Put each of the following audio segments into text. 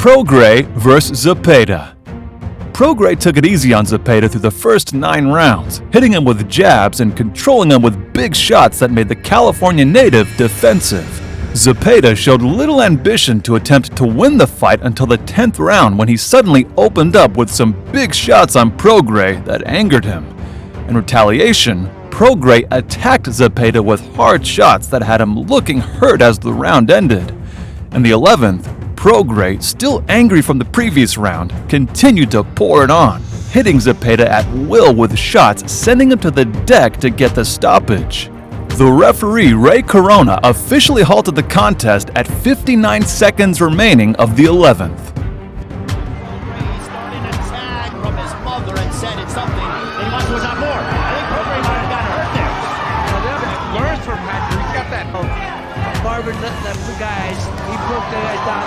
Prograis vs. Zepeda. Prograis took it easy on Zepeda through the first 9 rounds, hitting him with jabs and controlling him with big shots that made the California native defensive. Zepeda showed little ambition to attempt to win the fight until the 10th round when he suddenly opened up with some big shots on Prograis that angered him. In retaliation, Prograis attacked Zepeda with hard shots that had him looking hurt as the round ended. In the 11th, Prograis, still angry from the previous round, continued to pour it on, hitting Zepeda at will with shots, sending him to the deck to get the stoppage. The referee, Ray Corona, officially halted the contest at 59 seconds remaining of the 11th. He started a tag from his mother and said it's something that he wants to not more. I think Prograis might have gotten hurt there. Learns from Hector. He's got that. Marvin let the guys, he broke the guys down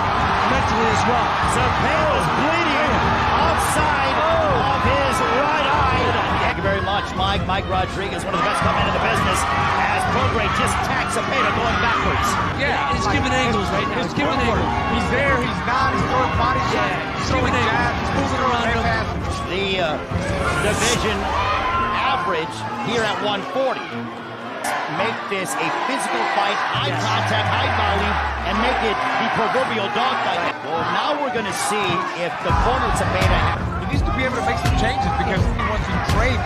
mentally as well. Zepeda's bleeding outside of his right eye. Thank you very much, Mike. Mike Rodriguez, one of the best coming in the business, as Prograis just tags Zepeda going backwards. Yeah, he's giving angles right now. He's giving angles. He's there, he's not, he's throwing body shots. He's throwing angles. He's moving around him. The division average here at 140. Make this a physical fight, eye contact, high volume, and make it the proverbial dogfight. Well, now we're going to see if the corner Zepeda. He needs to be able to make some changes because he wants to trade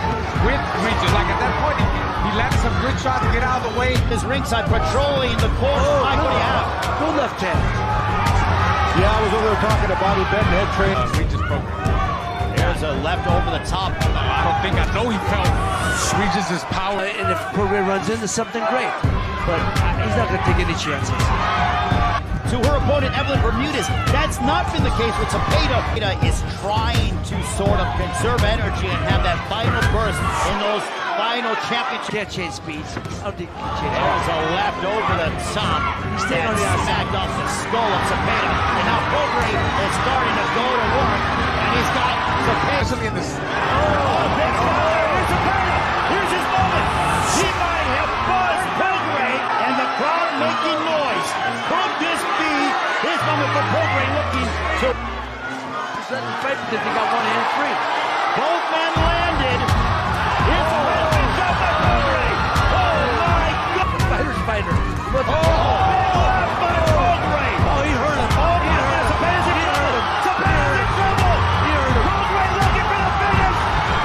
with Regis. Like at that point, he landed some good shots to get out of the way. His ringside patrolling the corner. Mike, what do you have? Go left hand. Yeah, I was over there talking about he bent head trade. Regis program. There's a left over the top. I know he felt Regis' power. And if Prograis runs into something, great. But he's not going to take any chances. To her opponent, Evelyn Bermudez. That's not been the case with Zepeda. Zepeda is trying to sort of conserve energy and have that final burst in those final championship. Can't change speeds. I don't think he can change. There's a left over the top. He's staying on the outside. Smacked off the skull of Zepeda. And now Prograis is starting to go to work. And he's got Zepeda. Especially in this. Big power. Here's Zepeda. Here's his moment. He might have buzzed Prograis. And the crowd making noise. Could this be his moment for Prograis looking to... He's letting the fight because he got one hand free. Both men landed. It's a big shot by Prograis. Oh my God. Fighter's fighter. Look at Left by Prograis. Oh, he hurt him. Oh my God, Zepeda's in trouble. Zepeda's in trouble. He hurt him. Prograis looking for the finish.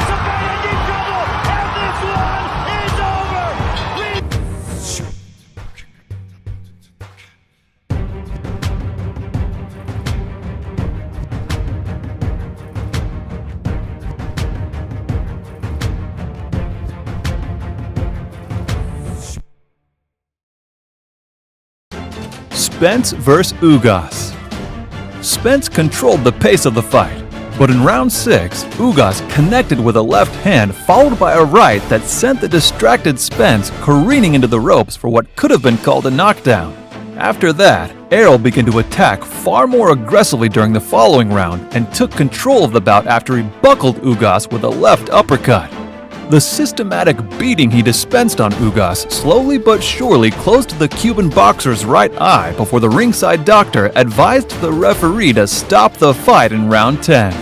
Zepeda's in trouble. And this one is over. Spence vs. Ugas. Spence controlled the pace of the fight, but in round 6, Ugas connected with a left hand followed by a right that sent the distracted Spence careening into the ropes for what could have been called a knockdown. After that, Errol began to attack far more aggressively during the following round and took control of the bout after he buckled Ugas with a left uppercut. The systematic beating he dispensed on Ugas slowly but surely closed the Cuban boxer's right eye before the ringside doctor advised the referee to stop the fight in round 10. He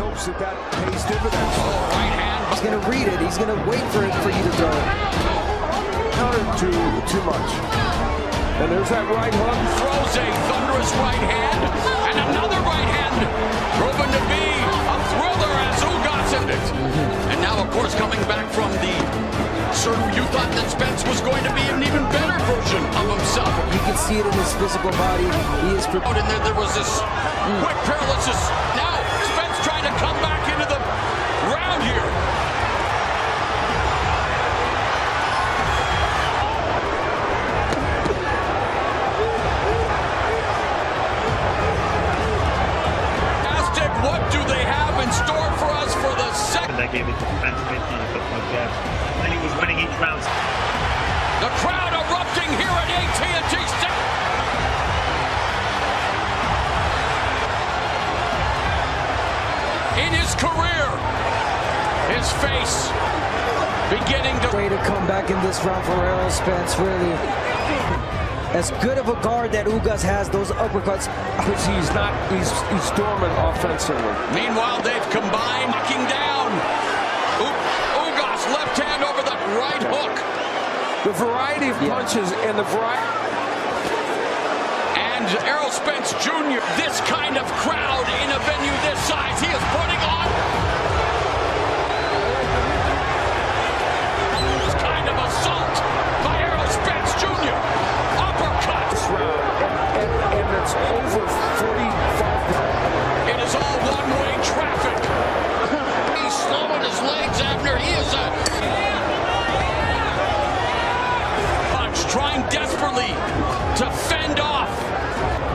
hopes that pays dividends. He's going to read it. He's going to wait for it for you to go. Countered too much. And there's that right hook. Throws a thunderous right hand, and another right hand, proven to be a thriller as Ugas ended it. And now, of course, coming back from the surgery, you thought that Spence was going to be an even better version of himself. You can see it in his physical body. He is prepared. And there was this quick paralysis. Now, Spence trying to come back into the round here. What do they have in store for us for the second? They gave it to Spence and he got no jabs. And he was winning each round. The crowd erupting here at AT&T Stadium. In his career, his face beginning to... Way to come back in this round for Errol Spence, really. As good of a guard that Ugas has, those uppercuts. He's dormant offensively. Meanwhile, they've combined, knocking down. Ugas left hand over the right hook. The variety of punches and the variety. And Errol Spence Jr., this kind of crowd in a venue this size, he is putting on this kind of assault by Errol Spence Jr. Uppercut. And it's over 45. It is all one-way traffic. He's slowing his legs, Abner. He is a punch, trying desperately to fend off.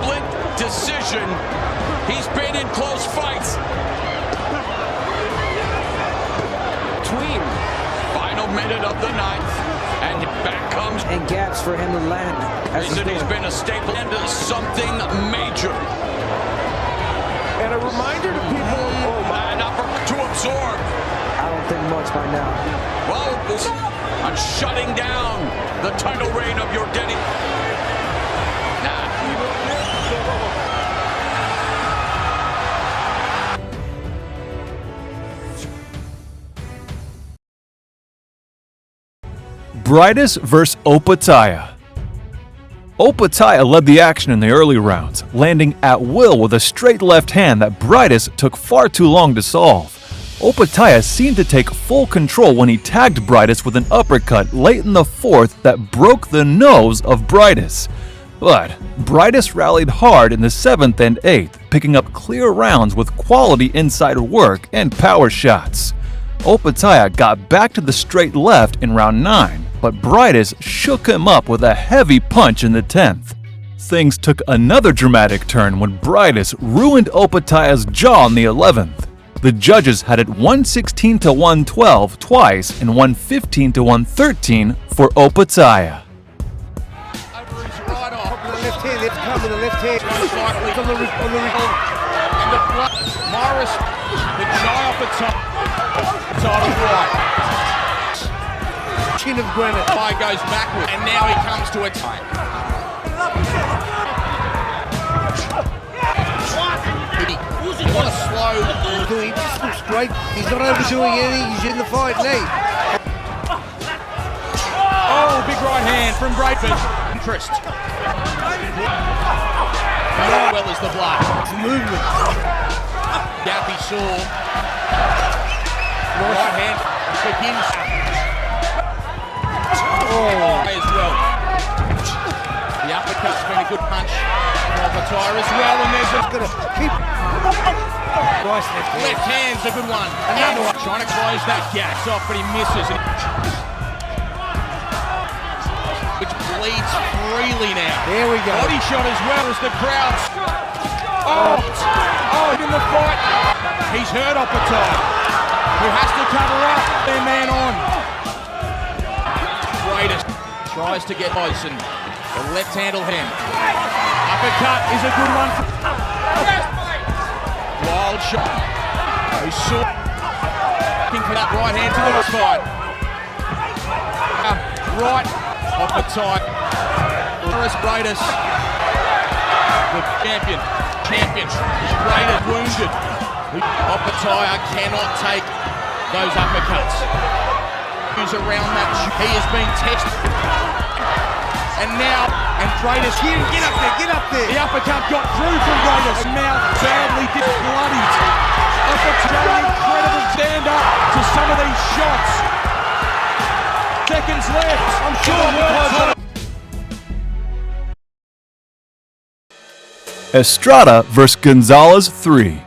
Split decision. He's been in close fights. Between. Final minute of the ninth, and back comes. And gaps for him to land. Reason he's been a staple and something major. And a reminder to people. An upper to absorb. I don't think much by now. Well, I'm shutting down the title reign of your Denny. Brightest vs. Opataya. Opataya led the action in the early rounds, landing at will with a straight left hand that Brightest took far too long to solve. Opataya seemed to take full control when he tagged Brightest with an uppercut late in the fourth that broke the nose of Brightest. But Brightest rallied hard in the 7th and 8th, picking up clear rounds with quality inside work and power shots. Opataya got back to the straight left in round 9, but Brightest shook him up with a heavy punch in the 10th. Things took another dramatic turn when Brightest ruined Opataya's jaw in the 11th. The judges had it 116 to 112 twice and 115 to 113 for Opataya. Left hand, it's coming, the left hand. Morris, the jaw off the top. Title right. Chin of granite. Guy goes backward, and now he comes to a time. What a slow. Doing straight. He's not overdoing anything. He's in the fight, Lee. Oh, big right hand from Brightest. Interest. Well as the blood. It's movement. Gappy saw. Right hand begins. Oh, as well. The uppercut's been a good punch. Opataya as well, and there's just Gonna keep. Nice left hand's a good one. Another one. Trying to close that gap off, but he misses. Which bleeds freely now. There we go. Body shot as well as the crowd. Oh, in the fight. He's hurt Opataya, who has to cover up. Their man on. Brightest tries to get close, and the left handle him. Uppercut is a good one. Wild shot. He saw. Looking for that right hand to the side. Right. Opataya. Brightest. The champion. Brightest wounded. Opataya cannot take those uppercuts. Who's around that? He is being tested. And now, Brightest, Get up there. the uppercut got through from Brightest. And now badly bloodied. Opataya, incredible stand up to some of these shots. Seconds left. I'm sure. Estrada vs. Gonzalez 3.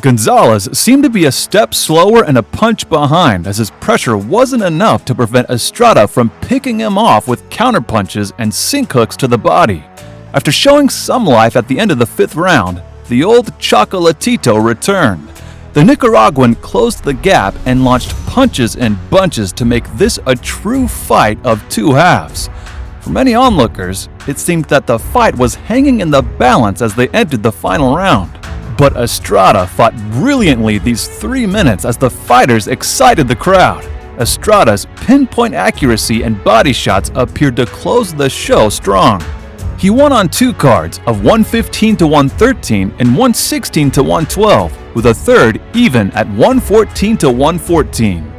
Gonzalez seemed to be a step slower and a punch behind, as his pressure wasn't enough to prevent Estrada from picking him off with counterpunches and sink hooks to the body. After showing some life at the end of the 5th round, the old Chocolatito returned. The Nicaraguan closed the gap and launched punches in bunches to make this a true fight of two halves. For many onlookers, it seemed that the fight was hanging in the balance as they entered the final round. But Estrada fought brilliantly these 3 minutes as the fighters excited the crowd. Estrada's pinpoint accuracy and body shots appeared to close the show strong. He won on 2 cards of 115 to 113 and 116 to 112, with a third even at 114 to 114.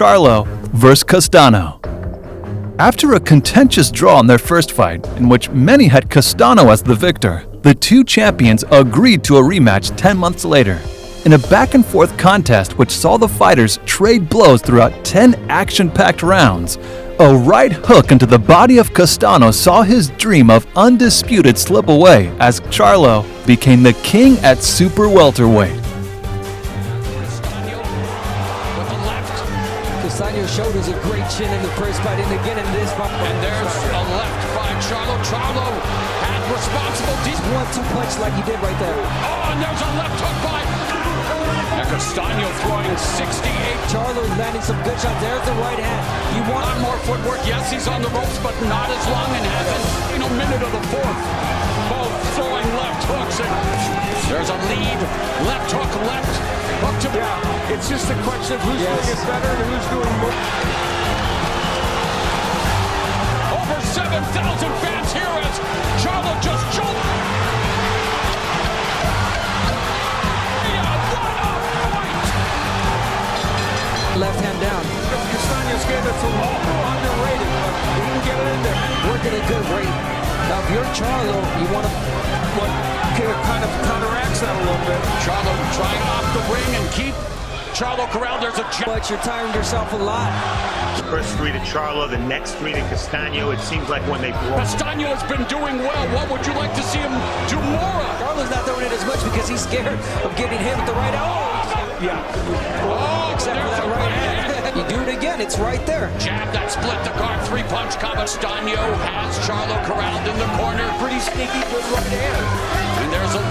Charlo vs. Castano. After a contentious draw in their first fight, in which many had Castano as the victor, the two champions agreed to a rematch 10 months later. In a back-and-forth contest which saw the fighters trade blows throughout 10 action-packed rounds, a right hook into the body of Castano saw his dream of undisputed slip away as Charlo became the king at super welterweight. Castano showed us a great chin in the first fight, and again in this fight. And there's a left by Charlo. Charlo had responsible deep 1-2 punch like he did right there. Oh, and there's a left hook by Castano throwing 68. Charlo's landing some good shots. There's the right hand. You want more footwork? Yes, he's on the ropes, but not as long and hasn't. In a minute of the fourth, both throwing left hooks. And there's a lead. Left hook, left hook to It's just a question of who's doing it better and who's doing more. Over 7,000 fans here as Charlo just jumped. Left hand down. Castano's game that's a little underrated, but he can get it in there. Working a good rate. Now, if you're Charlo, you want to Kind of counteracts that a little bit. Charlo trying off the ring and keep Charlo corralled. There's a jump. but you're tiring yourself a lot. First 3 to Charlo, the next 3 to Castano. It seems like when they broke. Castano has been doing well. What would you like to see him do more of? Charlo's not throwing it as much because he's scared of getting hit with the right hand. Oh, Except for that right hand. You do it again, it's right there. Jab that split the guard, 3-punch combo. Castano has Charlo corralled in the corner. Pretty sneaky, good right hand. And there's a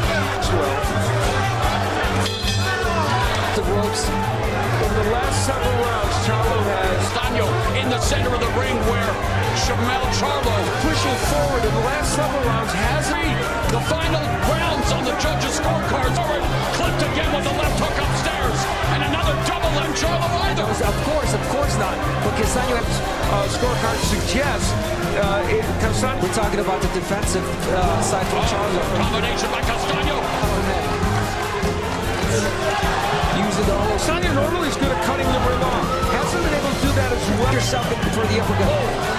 The ropes. In the last several rounds, Charlo has Castano in the center of the ring where Charlo pushing forward in the last several rounds. Has he? the final rounds on the judges' scorecards. Already clipped again with the left hook upstairs. And another double on Charlo either. Of course not. But Castano, scorecard suggests Castano. we're talking about the defensive side from Charlo. Combination by Castano. Using the whole Castano normally is good at cutting the ring off. Hasn't been able to do that as well. yourself in for the uppercut.